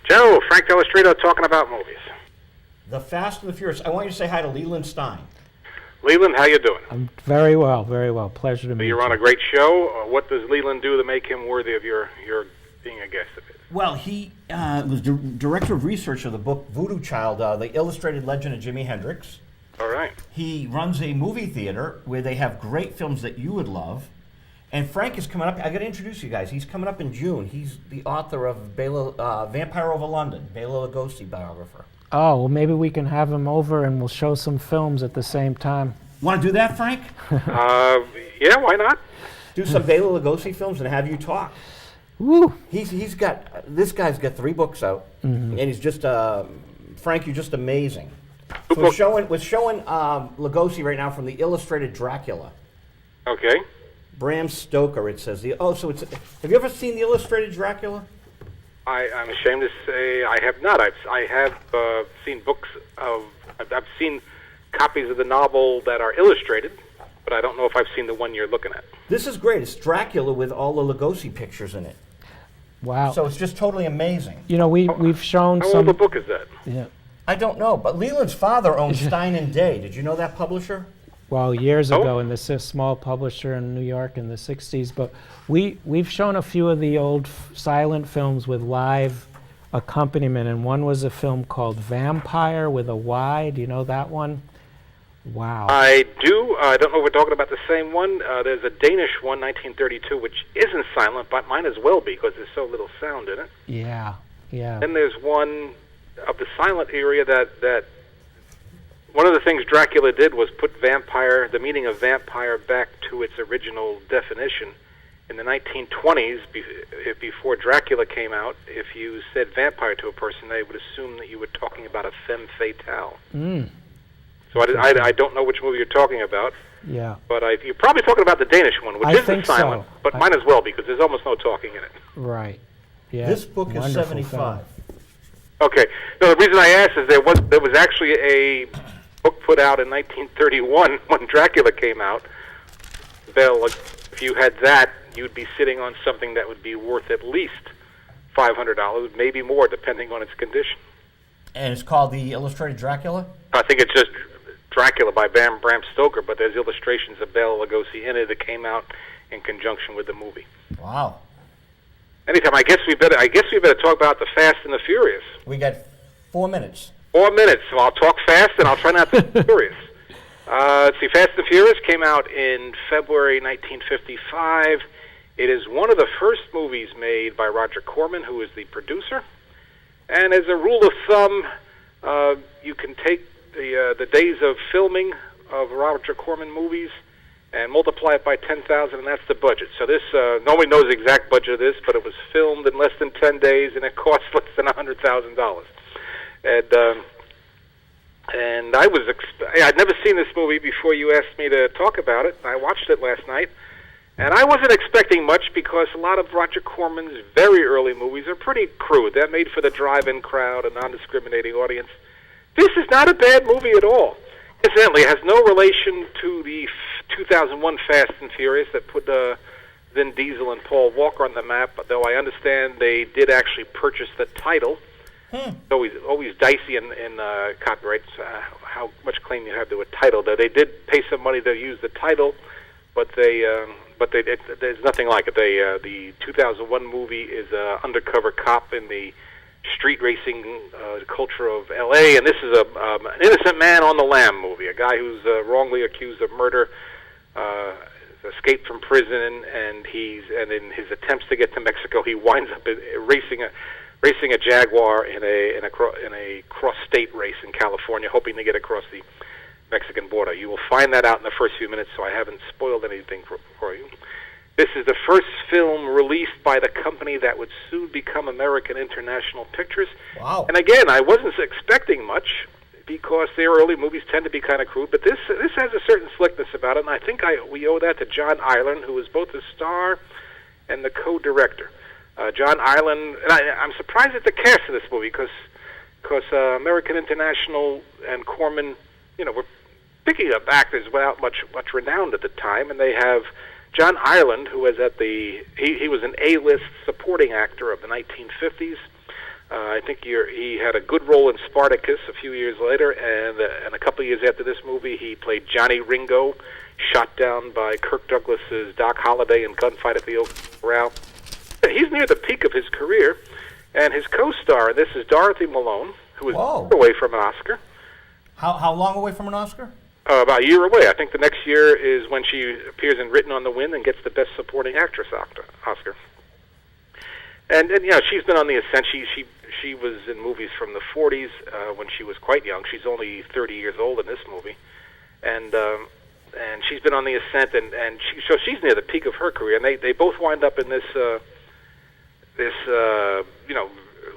Joe, Frank Dello Stritto talking about movies. The Fast and the Furious. I want you to say hi to Leland Stein. Leland, how you doing? I'm very well, very well. Pleasure to meet you. You're on a great show. What does Leland do to make him worthy of your being a guest of it? Well, he was director of research of the book Voodoo Child, The Illustrated Legend of Jimi Hendrix. All right. He runs a movie theater where they have great films that you would love. And Frank is coming up. I got to introduce you guys. He's coming up in June. He's the author of Vampire Over London, Bela Lugosi biographer. Oh, well, maybe we can have him over and we'll show some films at the same time. Want to do that, Frank? Yeah, why not? Do some Bela Lugosi films and have you talk. Woo! This guy's got 3 books out, and he's just Frank. You're just amazing. So we're showing Lugosi right now from the Illustrated Dracula. Okay. Bram Stoker. It says have you ever seen the Illustrated Dracula? I'm ashamed to say I have not. I have seen books of. I've seen copies of the novel that are illustrated, but I don't know if I've seen the one you're looking at. This is great. It's Dracula with all the Lugosi pictures in it. Wow. So it's just totally amazing. You know, we've shown how some... old a book is that? Yeah. I don't know, but Leland's father owned Stein and Day. Did you know that publisher? Well, years ago, in this small publisher in New York in the 60s, but we've shown a few of the old silent films with live accompaniment, and one was a film called Vampire with a Y. Do you know that one? Wow. I do. I don't know if we're talking about the same one. There's a Danish one, 1932, which isn't silent, but might as well be because there's so little sound in it. Yeah, yeah. Then there's one of the silent area that one of the things Dracula did was put vampire, the meaning of vampire, back to its original definition. In the 1920s, before Dracula came out, if you said vampire to a person, they would assume that you were talking about a femme fatale. So I don't know which movie you're talking about. Yeah. But you're probably talking about the Danish one, which isn't silent, so. but might as well because there's almost no talking in it. Right. Yeah. This book is Wonderful 75. film. Okay. No, the reason I asked is there was actually a book put out in 1931 when Dracula came out. Bill, if you had that, you'd be sitting on something that would be worth at least $500, maybe more, depending on its condition. And it's called The Illustrated Dracula? I think it's just Dracula by Bram Stoker, but there's illustrations of Bela Lugosi in it that came out in conjunction with the movie. Wow. Anytime, I guess we better talk about the Fast and the Furious. We got 4 minutes. 4 minutes, so I'll talk fast and I'll try not to be furious. Let's see, Fast and Furious came out in February 1955. It is one of the first movies made by Roger Corman, who is the producer. And as a rule of thumb, you can take the days of filming of Roger Corman movies and multiply it by 10,000, and that's the budget. So this, nobody knows the exact budget of this, but it was filmed in less than 10 days, and it cost less than $100,000. And I'd never seen this movie before you asked me to talk about it. I watched it last night, and I wasn't expecting much because a lot of Roger Corman's very early movies are pretty crude. They're made for the drive-in crowd, a non-discriminating audience. This is not a bad movie at all. Incidentally, it has no relation to the 2001 Fast and Furious that put Vin Diesel and Paul Walker on the map, though I understand they did actually purchase the title. Always dicey in copyrights, how much claim you have to a title. Though they did pay some money to use the title, but there's nothing like it. The 2001 movie is an undercover cop in the street racing culture of L.A., and this is an innocent man on the lam movie, a guy who's wrongly accused of murder, escaped from prison, and in his attempts to get to Mexico, he winds up racing a Jaguar in a cross-state race in California, hoping to get across the Mexican border. You will find that out in the first few minutes, so I haven't spoiled anything for you. This is the first film released by the company that would soon become American International Pictures. Wow. And again, I wasn't expecting much because their early movies tend to be kind of crude, but this has a certain slickness about it, and I think we owe that to John Ireland, who is both the star and the co-director. John Ireland, and I'm surprised at the cast of this movie because American International and Corman, were picking up actors without much renown at the time, and they have John Ireland, who was he was an A-list supporting actor of the 1950s. I think he had a good role in Spartacus a few years later, and a couple of years after this movie, he played Johnny Ringo, shot down by Kirk Douglas's Doc Holliday in Gunfight at the Oak Corral. He's near the peak of his career, and his co-star in this is Dorothy Malone, who is away from an Oscar. How long away from an Oscar? About a year away. I think the next year is when she appears in Written on the Wind and gets the Best Supporting Actress Oscar. And she's been on the ascent. She was in movies from the 40s when she was quite young. She's only 30 years old in this movie, and she's been on the ascent. So she's near the peak of her career. And they both wind up in this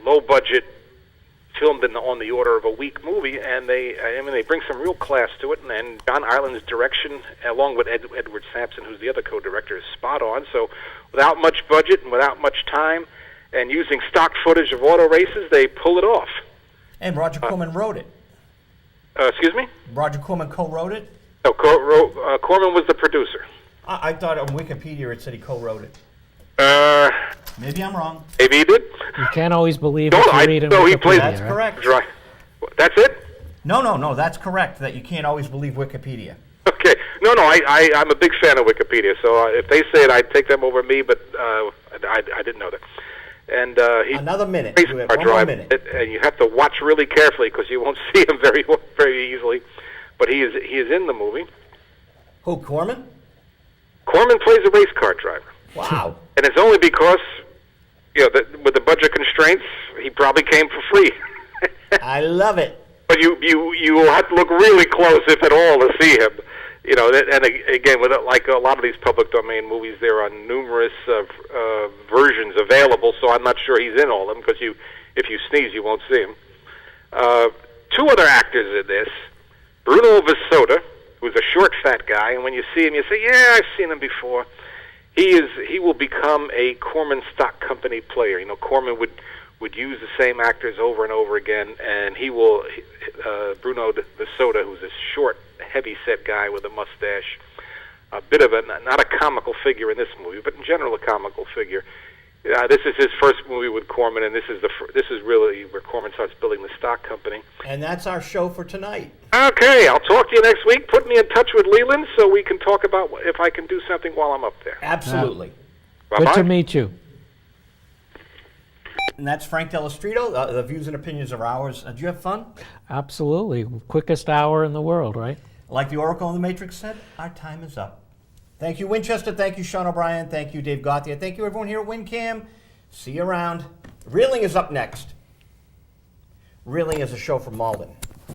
low budget, filmed on the order of a week movie, and they bring some real class to it. And John Ireland's direction, along with Edward Sampson, who's the other co-director, is spot on. So without much budget and without much time, and using stock footage of auto races, they pull it off. And Roger Corman wrote it. Excuse me? Roger Corman co-wrote it? No, Corman was the producer. I thought on Wikipedia it said he co-wrote it. Maybe I'm wrong. Maybe he did. You can't always believe what you read in Wikipedia. Wikipedia. He played. That's correct. That's it? No, that's correct, that you can't always believe Wikipedia. Okay. No, I'm a big fan of Wikipedia, so if they say it, I'd take them over me, but I didn't know that. And another minute. One more minute. And you have to watch really carefully because you won't see him very easily. But he is in the movie. Who, Corman? Corman plays a race car driver. Wow. And it's only because, with the budget constraints, he probably came for free. I love it. But you will have to look really close, if at all, to see him. And again, with like a lot of these public domain movies, there are numerous versions available. So I'm not sure he's in all of them because if you sneeze, you won't see him. Two other actors in this: Bruno Vasoda, who's a short, fat guy, and when you see him, you say, "Yeah, I've seen him before." He will become a Corman stock company player. Corman would use the same actors over and over again, and Bruno Vasoda, who's a short, heavy-set guy with a mustache, a bit of not a comical figure in this movie, but in general a comical figure. This is his first movie with Corman, and this is really where Corman starts building the stock company. And that's our show for tonight. Okay, I'll talk to you next week. Put me in touch with Leland so we can talk about if I can do something while I'm up there. Absolutely. Good to meet you. And that's Frank Dello Stritto. The views and opinions are ours. Did you have fun? Absolutely. Quickest hour in the world, right? Like the Oracle in the Matrix said, our time is up. Thank you, Winchester. Thank you, Sean O'Brien. Thank you, Dave Gauthier. Thank you, everyone here at WinCam. See you around. Reeling is up next. Reeling is a show from Malden.